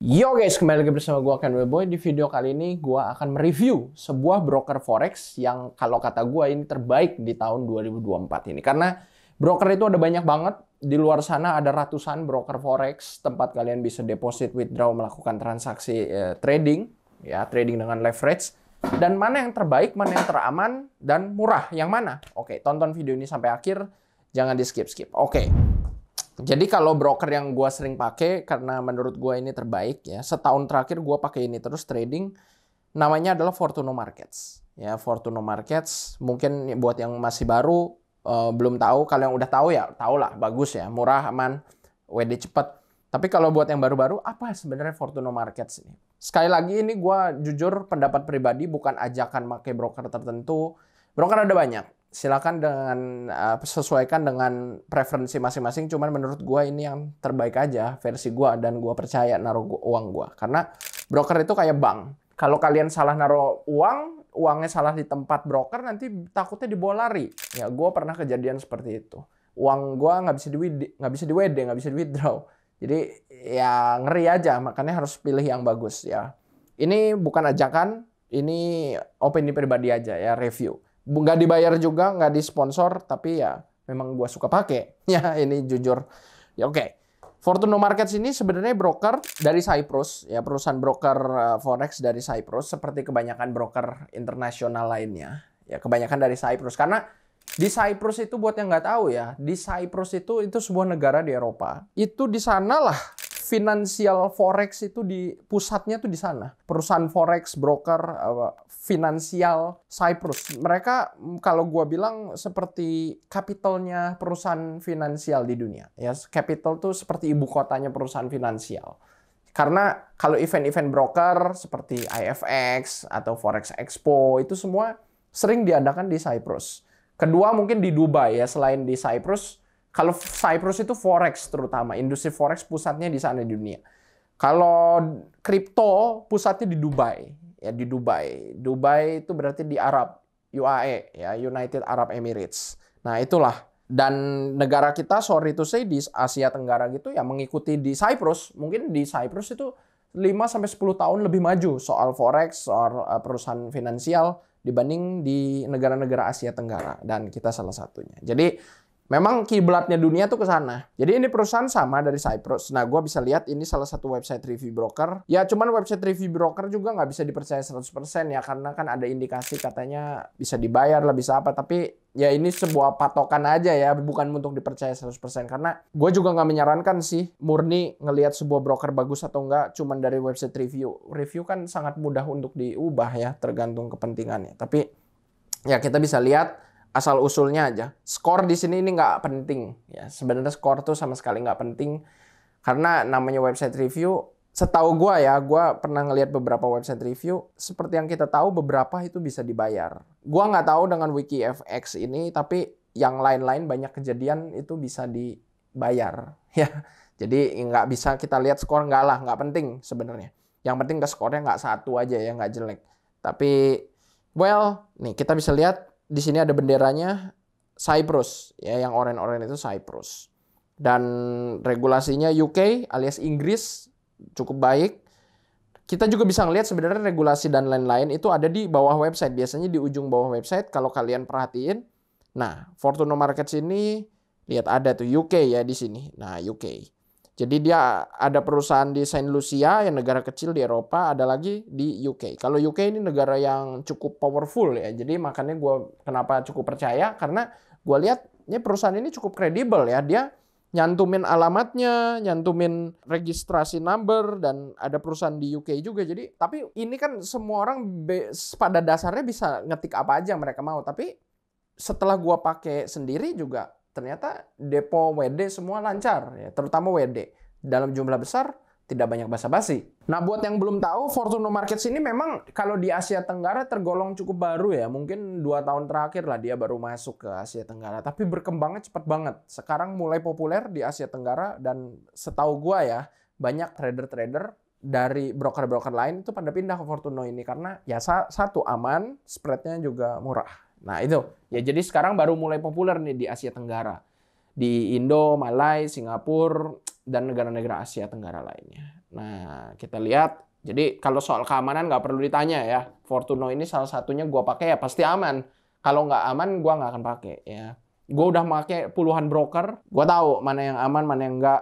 Yo guys, kembali lagi bersama gue Ken Weboy. Di video kali ini gue akan mereview sebuah broker forex yang kalau kata gue ini terbaik di tahun 2024 ini. Karena broker itu ada banyak banget. Di luar sana ada ratusan broker forex, tempat kalian bisa deposit, withdraw, melakukan transaksi trading, ya trading dengan leverage. Dan mana yang terbaik, mana yang teraman, dan murah, yang mana? Oke, tonton video ini sampai akhir, jangan di skip-skip. Oke. Jadi kalau broker yang gue sering pakai karena menurut gue ini terbaik ya, setahun terakhir gue pakai ini terus trading, namanya adalah Fortuno Markets. Ya, Fortuno Markets mungkin buat yang masih baru belum tahu, kalau yang udah tahu ya tahu lah, bagus ya, murah, aman, WD cepet. Tapi kalau buat yang baru-baru, apa sebenarnya Fortuno Markets ini? Sekali lagi ini gue jujur pendapat pribadi, bukan ajakan pakai broker tertentu. Broker ada banyak. Silakan dengan sesuaikan dengan preferensi masing-masing. Cuman menurut gue ini yang terbaik aja versi gue, dan gue percaya naruh uang gue. Karena broker itu kayak bank. Kalau kalian salah naruh uang, uangnya salah di tempat broker, nanti takutnya dibawa lari. Ya, gue pernah kejadian seperti itu. Uang gue nggak bisa di WD, nggak bisa di withdraw. Jadi ya ngeri aja. Makanya harus pilih yang bagus ya. Ini bukan ajakan, ini opini pribadi aja ya, review. Nggak dibayar juga, nggak disponsor, tapi ya memang gue suka pakai. Ya ini jujur. Ya oke. Fortuno Markets ini sebenarnya broker dari Cyprus, ya perusahaan broker forex dari Cyprus, seperti kebanyakan broker internasional lainnya. Ya kebanyakan dari Cyprus. Karena di Cyprus itu buat yang nggak tahu ya, di Cyprus itu sebuah negara di Eropa. Itu di sanalah finansial forex itu pusatnya tuh di sana. Perusahaan forex, broker, finansial Cyprus. Mereka kalau gua bilang seperti capitalnya perusahaan finansial di dunia. Ya, capital tuh seperti ibu kotanya perusahaan finansial. Karena kalau event-event broker seperti IFX atau Forex Expo itu semua sering diadakan di Cyprus. Kedua mungkin di Dubai ya, selain di Cyprus. Kalau Cyprus itu forex terutama, industri forex pusatnya di sana di dunia. Kalau kripto pusatnya di Dubai, ya di Dubai. Dubai itu berarti di Arab, UAE, ya United Arab Emirates. Nah itulah. Dan negara kita, sorry to say, di Asia Tenggara gitu ya mengikuti di Cyprus. Mungkin di Cyprus itu 5-10 tahun lebih maju soal forex, soal perusahaan finansial dibanding di negara-negara Asia Tenggara. Dan kita salah satunya. Jadi memang kiblatnya dunia tuh ke sana. Jadi ini perusahaan sama dari Cyprus. Nah, gue bisa lihat ini salah satu website review broker. Ya, cuman website review broker juga nggak bisa dipercaya 100% ya. Karena kan ada indikasi katanya bisa dibayar lah, bisa apa. Tapi ya ini sebuah patokan aja ya. Bukan untuk dipercaya 100%. Karena gue juga nggak menyarankan sih murni ngelihat sebuah broker bagus atau enggak cuman dari website review. Review kan sangat mudah untuk diubah ya, tergantung kepentingannya. Tapi ya kita bisa lihat asal-usulnya aja. Skor di sini ini nggak penting. Ya, sebenarnya skor tuh sama sekali nggak penting. Karena namanya website review, setahu gue ya, gue pernah ngelihat beberapa website review, seperti yang kita tahu beberapa itu bisa dibayar. Gue nggak tahu dengan WikiFX ini, tapi yang lain-lain banyak kejadian itu bisa dibayar. Ya, jadi nggak bisa kita lihat skor, nggak lah, nggak penting sebenarnya. Yang penting ke skornya nggak satu aja ya, nggak jelek. Tapi, well, nih kita bisa lihat di sini ada benderanya Cyprus, ya yang oranye-oranye itu Cyprus. Dan regulasinya UK alias Inggris cukup baik. Kita juga bisa ngelihat sebenarnya regulasi dan lain-lain itu ada di bawah website. Biasanya di ujung bawah website kalau kalian perhatiin. Nah, Fortuno Markets ini lihat ada tuh UK ya di sini. Nah, UK. Jadi dia ada perusahaan di Saint Lucia yang negara kecil di Eropa, ada lagi di UK. Kalau UK ini negara yang cukup powerful ya. Jadi makanya gue kenapa cukup percaya, karena gue lihat ya perusahaan ini cukup kredibel ya. Dia nyantumin alamatnya, nyantumin registrasi number, dan ada perusahaan di UK juga. Jadi tapi ini kan semua orang pada dasarnya bisa ngetik apa aja yang mereka mau. Tapi setelah gue pakai sendiri juga ternyata depo WD semua lancar, ya, terutama WD. Dalam jumlah besar, tidak banyak basa-basi. Nah, buat yang belum tahu, Fortuno Markets ini memang kalau di Asia Tenggara tergolong cukup baru ya. Mungkin 2 tahun terakhir lah dia baru masuk ke Asia Tenggara. Tapi berkembangnya cepat banget. Sekarang mulai populer di Asia Tenggara, dan setahu gua ya, banyak trader-trader dari broker-broker lain itu pada pindah ke Fortuno ini. Karena ya satu, aman, spreadnya juga murah. Nah itu, ya jadi sekarang baru mulai populer nih di Asia Tenggara. Di Indo, Malai, Singapura, dan negara-negara Asia Tenggara lainnya. Nah, kita lihat. Jadi kalau soal keamanan nggak perlu ditanya ya. Fortuno ini salah satunya gue pakai ya pasti aman. Kalau nggak aman, gue nggak akan pakai ya. Gue udah pakai puluhan broker. Gue tahu mana yang aman, mana yang nggak.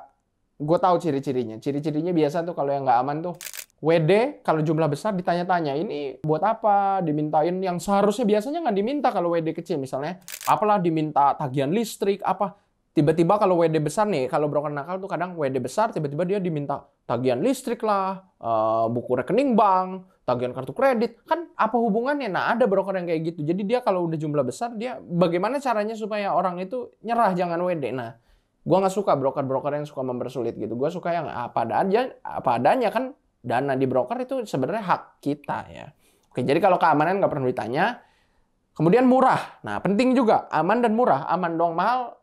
Gue tahu ciri-cirinya. Ciri-cirinya biasa tuh kalau yang nggak aman tuh. WD kalau jumlah besar ditanya-tanya. Ini buat apa? Dimintain yang seharusnya biasanya nggak diminta kalau WD kecil. Misalnya apalah diminta tagihan listrik, apa. Tiba-tiba kalau WD besar nih, kalau broker nakal tuh kadang WD besar, tiba-tiba dia diminta tagihan listrik lah, buku rekening bank, tagihan kartu kredit. Kan apa hubungannya? Nah, ada broker yang kayak gitu. Jadi dia kalau udah jumlah besar, dia bagaimana caranya supaya orang itu nyerah jangan WD. Nah, gua nggak suka broker-broker yang suka mempersulit gitu. Gua suka yang apa adanya kan dana di broker itu sebenarnya hak kita ya. Oke, jadi kalau keamanan nggak perlu ditanya. Kemudian murah. Nah, penting juga aman dan murah. Aman dong mahal.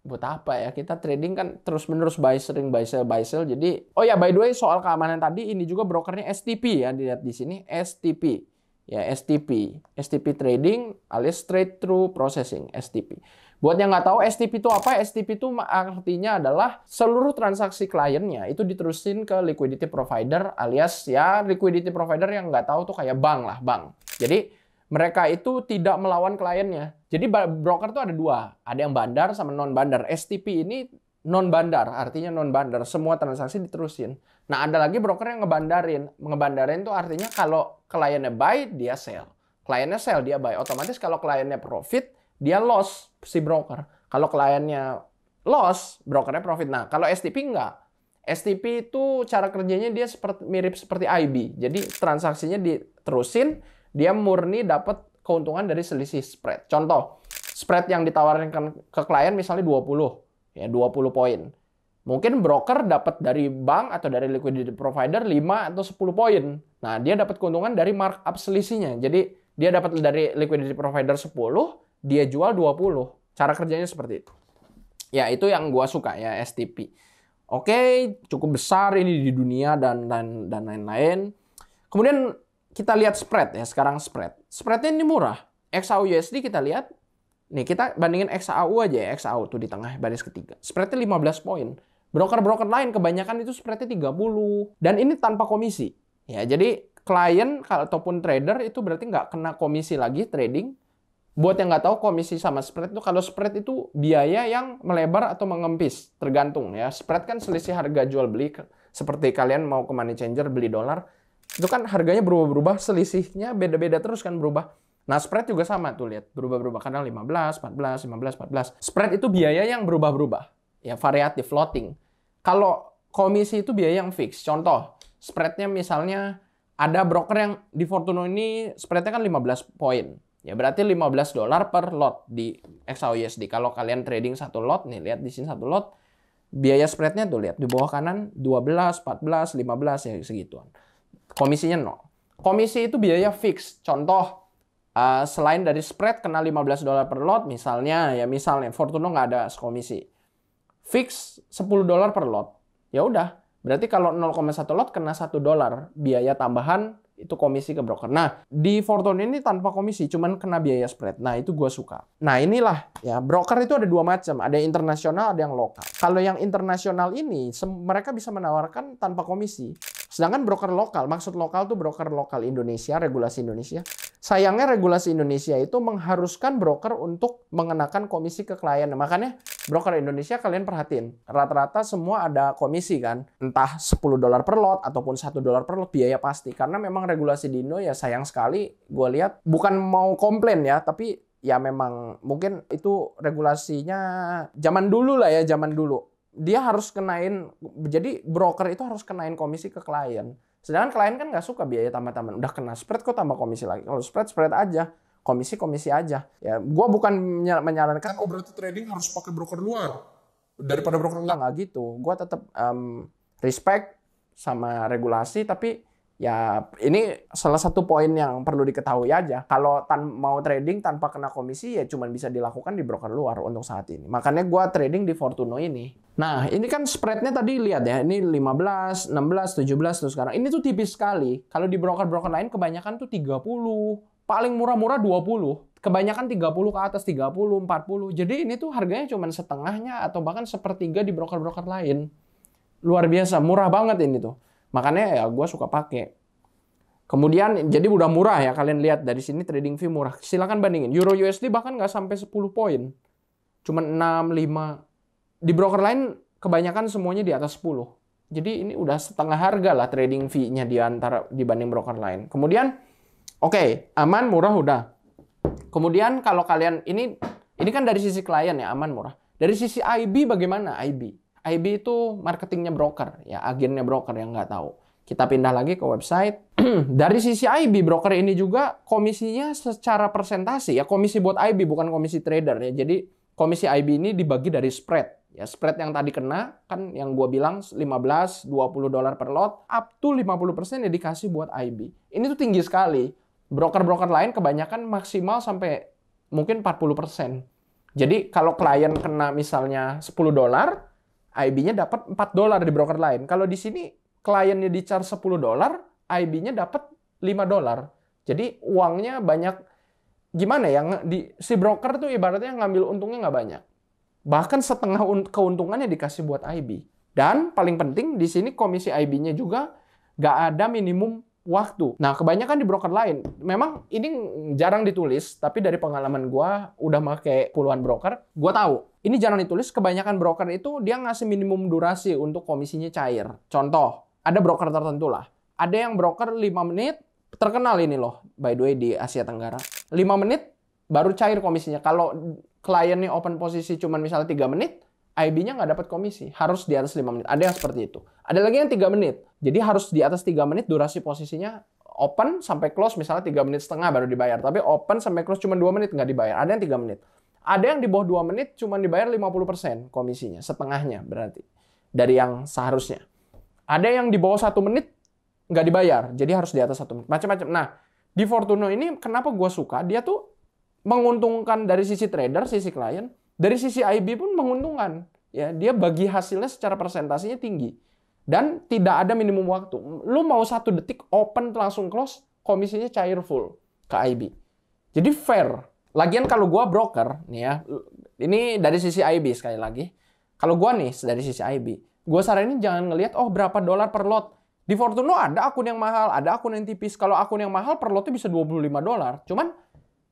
Buat apa ya, kita trading kan terus-menerus buy sell. Jadi oh ya, by the way, soal keamanan tadi, ini juga brokernya STP ya, dilihat di sini STP ya. STP trading alias straight through processing, STP. Buat yang nggak tahu STP itu apa, STP itu artinya adalah seluruh transaksi kliennya itu diterusin ke liquidity provider, alias ya liquidity provider yang nggak tahu tuh kayak bank lah, bank. Jadi mereka itu tidak melawan kliennya. Jadi broker tuh ada dua. Ada yang bandar sama non-bandar. STP ini non-bandar, artinya non-bandar. Semua transaksi diterusin. Nah, ada lagi broker yang ngebandarin. Ngebandarin tuh artinya kalau kliennya buy, dia sell. Kliennya sell, dia buy. Otomatis kalau kliennya profit, dia loss si broker. Kalau kliennya loss, brokernya profit. Nah, kalau STP enggak. STP itu cara kerjanya dia mirip seperti IB. Jadi transaksinya diterusin, dia murni dapat keuntungan dari selisih spread. Contoh, spread yang ditawarkan ke klien misalnya 20, ya 20 poin. Mungkin broker dapat dari bank atau dari liquidity provider 5 atau 10 poin. Nah, dia dapat keuntungan dari markup selisihnya. Jadi, dia dapat dari liquidity provider 10, dia jual 20. Cara kerjanya seperti itu. Ya, itu yang gua suka ya, STP. Oke, cukup besar ini di dunia dan lain-lain. Kemudian kita lihat spread ya, sekarang spread. Spreadnya ini murah. XAU USD kita lihat. Nih, kita bandingin XAU aja ya. XAU tuh di tengah baris ketiga. Spreadnya 15 poin. Broker-broker lain kebanyakan itu spreadnya 30. Dan ini tanpa komisi. Ya, jadi klien ataupun trader itu berarti nggak kena komisi lagi trading. Buat yang nggak tahu komisi sama spread itu, kalau spread itu biaya yang melebar atau mengempis. Tergantung ya. Spread kan selisih harga jual beli. Seperti kalian mau ke money changer beli dolar. Itu kan harganya berubah-berubah, selisihnya beda-beda terus kan berubah. Nah, spread juga sama tuh, lihat. Berubah-berubah, kadang 15, 14, 15, 14. Spread itu biaya yang berubah-berubah. Ya, variatif, floating. Kalau komisi itu biaya yang fix. Contoh, spreadnya misalnya ada broker yang di Fortuno ini spreadnya kan 15 poin. Ya, berarti $15 per lot di XAUUSD. Kalau kalian trading satu lot, nih, lihat di sini satu lot. Biaya spreadnya tuh, lihat. Di bawah kanan, 12, 14, 15, ya segituan. Komisinya 0. Komisi itu biaya fix. Contoh, selain dari spread kena $15 per lot, misalnya Fortuno nggak ada komisi. Fix $10 per lot. Ya udah, berarti kalau 0,1 lot kena $1 biaya tambahan itu komisi ke broker. Nah, di Fortuno ini tanpa komisi, cuman kena biaya spread. Nah, itu gue suka. Nah, inilah ya, broker itu ada dua macam. Ada yang internasional, ada yang lokal. Kalau yang internasional ini, mereka bisa menawarkan tanpa komisi. Sedangkan broker lokal, maksud lokal tuh broker lokal Indonesia, regulasi Indonesia. Sayangnya regulasi Indonesia itu mengharuskan broker untuk mengenakan komisi ke klien. Nah, makanya broker Indonesia kalian perhatiin, rata-rata semua ada komisi kan. Entah $10 per lot ataupun $1 per lot, biaya pasti. Karena memang regulasi di Indo ya sayang sekali, gue lihat, bukan mau komplain ya, tapi ya memang mungkin itu regulasinya zaman dulu lah ya, zaman dulu. Dia harus kenain, jadi broker itu harus kenain komisi ke klien. Sedangkan klien kan nggak suka biaya tambah-tambahan. Udah kena spread kok tambah komisi lagi. Kalau spread aja, komisi aja. Ya, gue bukan menyarankan, Oh, berarti trading harus pakai broker luar daripada broker lokal. nggak gitu. Gue tetap respect sama regulasi, tapi ya ini salah satu poin yang perlu diketahui aja. Kalau mau trading tanpa kena komisi ya cuma bisa dilakukan di broker luar untuk saat ini. Makanya gue trading di Fortuno ini. Nah, ini kan spreadnya tadi lihat ya. Ini 15, 16, 17 tuh sekarang. Ini tuh tipis sekali. Kalau di broker-broker lain kebanyakan tuh 30. Paling murah-murah 20. Kebanyakan 30 ke atas, 30, 40. Jadi ini tuh harganya cuma setengahnya atau bahkan sepertiga di broker-broker lain. Luar biasa, murah banget ini tuh. Makanya ya gue suka pakai. Kemudian jadi udah murah ya, kalian lihat dari sini trading fee murah. Silakan bandingin. Euro USD bahkan nggak sampai 10 poin. Cuman 6, 5. Di broker lain kebanyakan semuanya di atas 10. Jadi ini udah setengah harga lah trading fee-nya dibanding broker lain. Kemudian oke, aman, murah udah. Kemudian kalau kalian ini kan dari sisi klien ya, aman, murah. Dari sisi IB bagaimana? IB itu marketingnya broker, ya agennya broker yang nggak tahu. Kita pindah lagi ke website. Dari sisi IB, broker ini juga komisinya secara persentase ya, komisi buat IB bukan komisi trader ya. Jadi komisi IB ini dibagi dari spread. Ya, spread yang tadi kena kan yang gue bilang 15-20 dolar per lot, up to 50% ya dikasih buat IB. Ini tuh tinggi sekali. Broker-broker lain kebanyakan maksimal sampai mungkin 40%. Jadi kalau klien kena misalnya 10 dolar, IB-nya dapat 4 dolar di broker lain. Kalau di sini kliennya di charge 10 dolar, IB-nya dapat 5 dolar. Jadi uangnya banyak. Gimana ya, si broker tuh ibaratnya ngambil untungnya nggak banyak. Bahkan setengah keuntungannya dikasih buat IB. Dan paling penting di sini komisi IB-nya juga nggak ada minimum waktu. Nah, kebanyakan di broker lain, memang ini jarang ditulis, tapi dari pengalaman gue udah pakai puluhan broker, gue tahu. Ini jarang ditulis, kebanyakan broker itu dia ngasih minimum durasi untuk komisinya cair. Contoh, ada broker tertentu lah. Ada yang broker 5 menit, terkenal ini loh, by the way di Asia Tenggara. 5 menit baru cair komisinya. Kalau kliennya open posisi cuma misalnya 3 menit, IB-nya nggak dapat komisi. Harus di atas 5 menit. Ada yang seperti itu. Ada lagi yang 3 menit. Jadi harus di atas 3 menit durasi posisinya open sampai close misalnya 3 menit setengah baru dibayar. Tapi open sampai close cuma 2 menit nggak dibayar. Ada yang 3 menit. Ada yang di bawah 2 menit cuma dibayar 50% komisinya. Setengahnya berarti. Dari yang seharusnya. Ada yang di bawah 1 menit nggak dibayar. Jadi harus di atas 1 menit. Macam-macam. Nah, di Fortuno ini kenapa gue suka? Dia tuh menguntungkan dari sisi trader, sisi klien. Dari sisi IB pun menguntungkan. Ya, dia bagi hasilnya secara persentasenya tinggi. Dan tidak ada minimum waktu. Lu mau 1 detik open langsung close, komisinya cair full ke IB. Jadi fair. Lagian kalau gua broker, nih ya, ini dari sisi IB sekali lagi. Kalau gua nih dari sisi IB, gua saranin jangan ngelihat berapa dolar per lot. Di Fortuno ada akun yang mahal, ada akun yang tipis. Kalau akun yang mahal per lotnya bisa 25 dolar. Cuman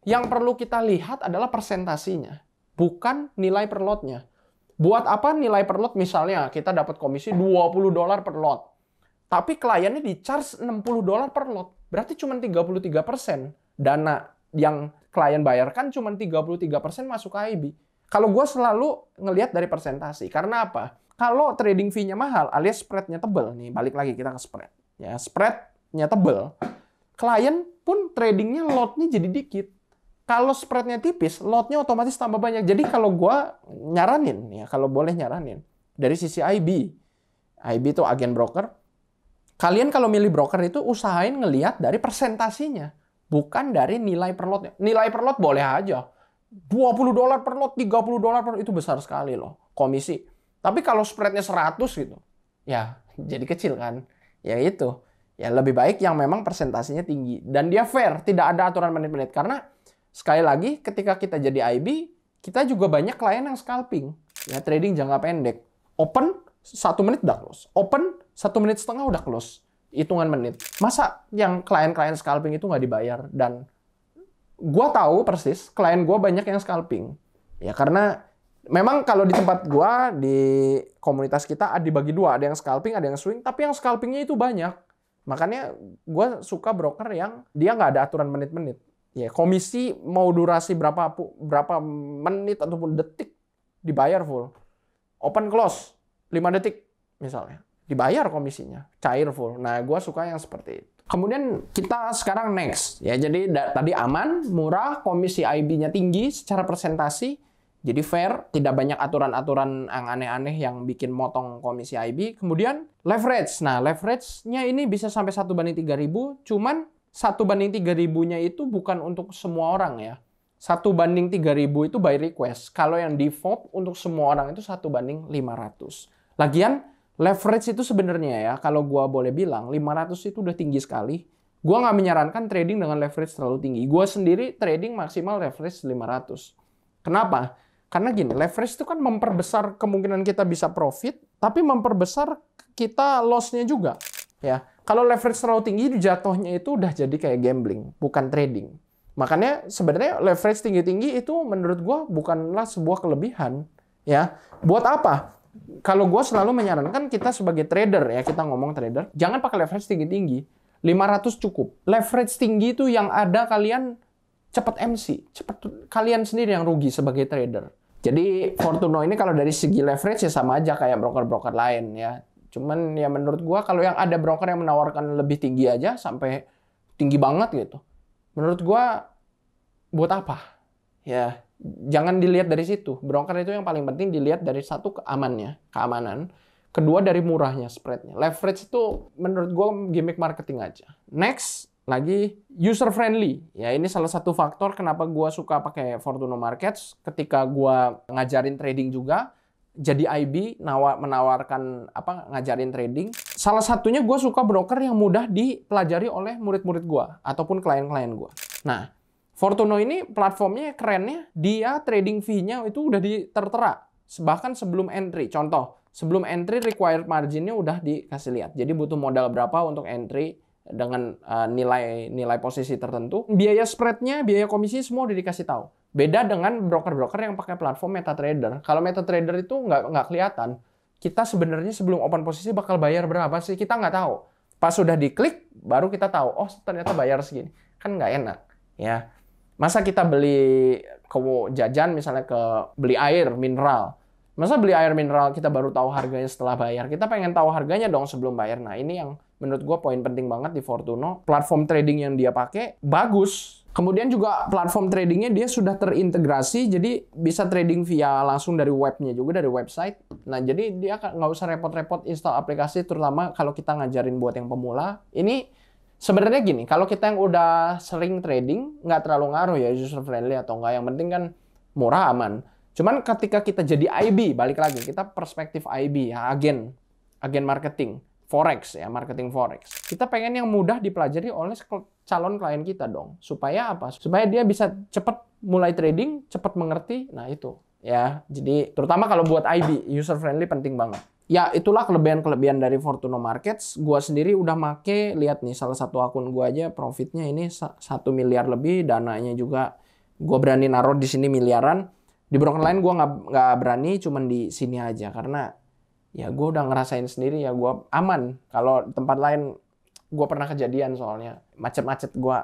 yang perlu kita lihat adalah persentasinya, bukan nilai per lotnya. Buat apa nilai per lot? Misalnya kita dapat komisi 20 dolar per lot. Tapi kliennya di charge 60 dolar per lot. Berarti cuma 33%. Dana yang klien bayarkan cuma 33% masuk ke IB. Kalau gue selalu ngelihat dari persentasi. Karena apa? Kalau trading fee-nya mahal alias spread-nya tebel. Nih, balik lagi kita ke spread. Ya, spread-nya tebel. Klien pun tradingnya lotnya jadi dikit. Kalau spread-nya tipis, lotnya otomatis tambah banyak. Jadi kalau gue nyaranin, ya kalau boleh nyaranin, dari sisi IB itu agen broker, kalian kalau milih broker itu usahain ngelihat dari persentasinya, bukan dari nilai per lotnya. Nilai per lot boleh aja. 20 dolar per lot, 30 dolar per lot, itu besar sekali loh, komisi. Tapi kalau spread-nya 100 gitu, ya jadi kecil kan. Ya itu. Ya lebih baik yang memang persentasinya tinggi. Dan dia fair, tidak ada aturan menit-menit. Karena sekali lagi, ketika kita jadi IB, kita juga banyak klien yang scalping. Ya, trading jangka pendek. Open, 1 menit udah close. Open, 1 menit setengah udah close. Hitungan menit. Masa yang klien-klien scalping itu nggak dibayar? Dan gua tahu persis, klien gua banyak yang scalping. Ya, karena memang kalau di tempat gua, di komunitas kita, dibagi dua. Ada yang scalping, ada yang swing. Tapi yang scalpingnya itu banyak. Makanya gua suka broker yang dia nggak ada aturan menit-menit. Ya, komisi mau durasi berapa menit ataupun detik dibayar full. Open close 5 detik misalnya. Dibayar komisinya, cair full. Nah, gue suka yang seperti itu. Kemudian kita sekarang next. Ya, jadi tadi aman, murah, komisi IB-nya tinggi secara persentasi. Jadi fair, tidak banyak aturan-aturan yang aneh-aneh yang bikin motong komisi IB. Kemudian leverage. Nah, leverage-nya ini bisa sampai 1/3000, cuman 1/3000-nya itu bukan untuk semua orang ya. 1/3000 itu by request. Kalau yang default untuk semua orang itu 1/500. Lagian leverage itu sebenarnya ya, kalau gua boleh bilang 500 itu udah tinggi sekali. Gua nggak menyarankan trading dengan leverage terlalu tinggi. Gua sendiri trading maksimal leverage 500. Kenapa? Karena gini, leverage itu kan memperbesar kemungkinan kita bisa profit, tapi memperbesar kita loss-nya juga. Ya, kalau leverage terlalu tinggi jatuhnya itu udah jadi kayak gambling, bukan trading. Makanya sebenarnya leverage tinggi-tinggi itu menurut gua bukanlah sebuah kelebihan. Ya, buat apa? Kalau gua selalu menyarankan kita sebagai trader ya, kita ngomong trader, jangan pakai leverage tinggi-tinggi. 500 cukup. Leverage tinggi itu yang ada kalian cepat MC, cepat kalian sendiri yang rugi sebagai trader. Jadi Fortuno ini kalau dari segi leverage ya sama aja kayak broker-broker lain ya. Cuman ya menurut gua kalau yang ada broker yang menawarkan lebih tinggi aja sampai tinggi banget gitu. Menurut gua buat apa? Ya, jangan dilihat dari situ. Broker itu yang paling penting dilihat dari satu keamanan. Kedua dari murahnya spreadnya. Leverage itu menurut gua gimmick marketing aja. Next, lagi user friendly. Ya ini salah satu faktor kenapa gua suka pakai Fortuno Markets ketika gua ngajarin trading juga. Jadi IB menawarkan ngajarin trading. Salah satunya gue suka broker yang mudah dipelajari oleh murid-murid gue ataupun klien-klien gue. Nah, Fortuno ini platformnya kerennya dia trading fee-nya itu udah tertera bahkan sebelum entry. Contoh, sebelum entry required margin-nya udah dikasih lihat. Jadi butuh modal berapa untuk entry dengan nilai posisi tertentu. Biaya spread-nya, biaya komisi semua udah dikasih tahu. Beda dengan broker-broker yang pakai platform MetaTrader. Kalau MetaTrader itu nggak kelihatan. Kita sebenarnya sebelum open posisi bakal bayar berapa sih? Kita nggak tahu. Pas sudah diklik, baru kita tahu. Oh, ternyata bayar segini. Kan nggak enak. Ya. Masa kita beli ke jajan, misalnya beli air mineral. Masa beli air mineral kita baru tahu harganya setelah bayar? Kita pengen tahu harganya dong sebelum bayar. Nah, ini yang menurut gue poin penting banget di Fortuno. Platform trading yang dia pakai bagus. Kemudian juga platform tradingnya dia sudah terintegrasi, jadi bisa trading via langsung dari webnya juga, dari website. Nah, jadi dia nggak usah repot-repot install aplikasi, terutama kalau kita ngajarin buat yang pemula. Ini sebenarnya gini, kalau kita yang udah sering trading, nggak terlalu ngaruh ya user friendly atau nggak. Yang penting kan murah, aman. Cuman ketika kita jadi IB, balik lagi, kita perspektif IB, ya, agen marketing. Forex ya, marketing forex. Kita pengen yang mudah dipelajari oleh calon klien kita dong. Supaya apa? Supaya dia bisa cepat mulai trading, cepat mengerti. Nah itu ya. Jadi terutama kalau buat IB, user friendly penting banget. Ya itulah kelebihan-kelebihan dari Fortuno Markets. Gua sendiri udah make, lihat nih salah satu akun gua aja profitnya ini 1 miliar lebih, dananya juga gua berani naruh di sini miliaran. Di broker lain gua nggak berani, cuman di sini aja karena ya gue udah ngerasain sendiri ya gue aman. Kalau tempat lain gue pernah kejadian soalnya macet-macet gue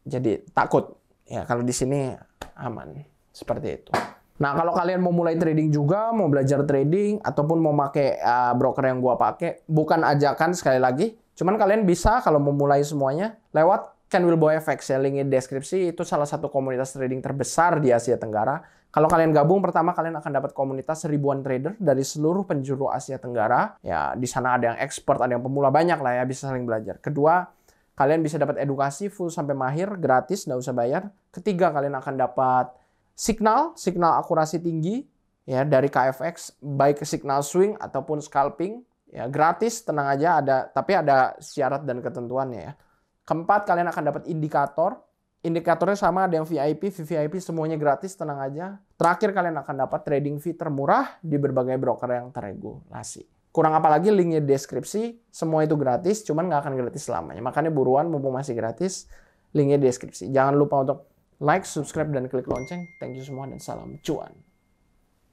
jadi takut. Ya kalau di sini aman seperti itu. Nah kalau kalian mau mulai trading juga, mau belajar trading ataupun mau pakai broker yang gue pakai, bukan ajakan sekali lagi. Cuman kalian bisa kalau mau mulai semuanya lewat Ken Wilbowo FX ya, linknya di deskripsi. Itu salah satu komunitas trading terbesar di Asia Tenggara. Kalau kalian gabung, pertama kalian akan dapat komunitas ribuan trader dari seluruh penjuru Asia Tenggara. Ya, di sana ada yang expert, ada yang pemula, banyak lah ya, bisa saling belajar. Kedua, kalian bisa dapat edukasi full sampai mahir, gratis, nggak usah bayar. Ketiga, kalian akan dapat signal akurasi tinggi ya dari KFX, baik signal swing ataupun scalping. Ya, gratis, tenang aja, tapi ada syarat dan ketentuannya ya. Keempat, kalian akan dapat indikator. Indikatornya sama, ada yang VIP, VVIP, semuanya gratis, tenang aja. Terakhir, kalian akan dapat trading fee termurah di berbagai broker yang terregulasi. Kurang apa lagi, linknya di deskripsi. Semua itu gratis, cuman nggak akan gratis selamanya. Makanya buruan, mumpung masih gratis, linknya di deskripsi. Jangan lupa untuk like, subscribe, dan klik lonceng. Thank you semua, dan salam cuan.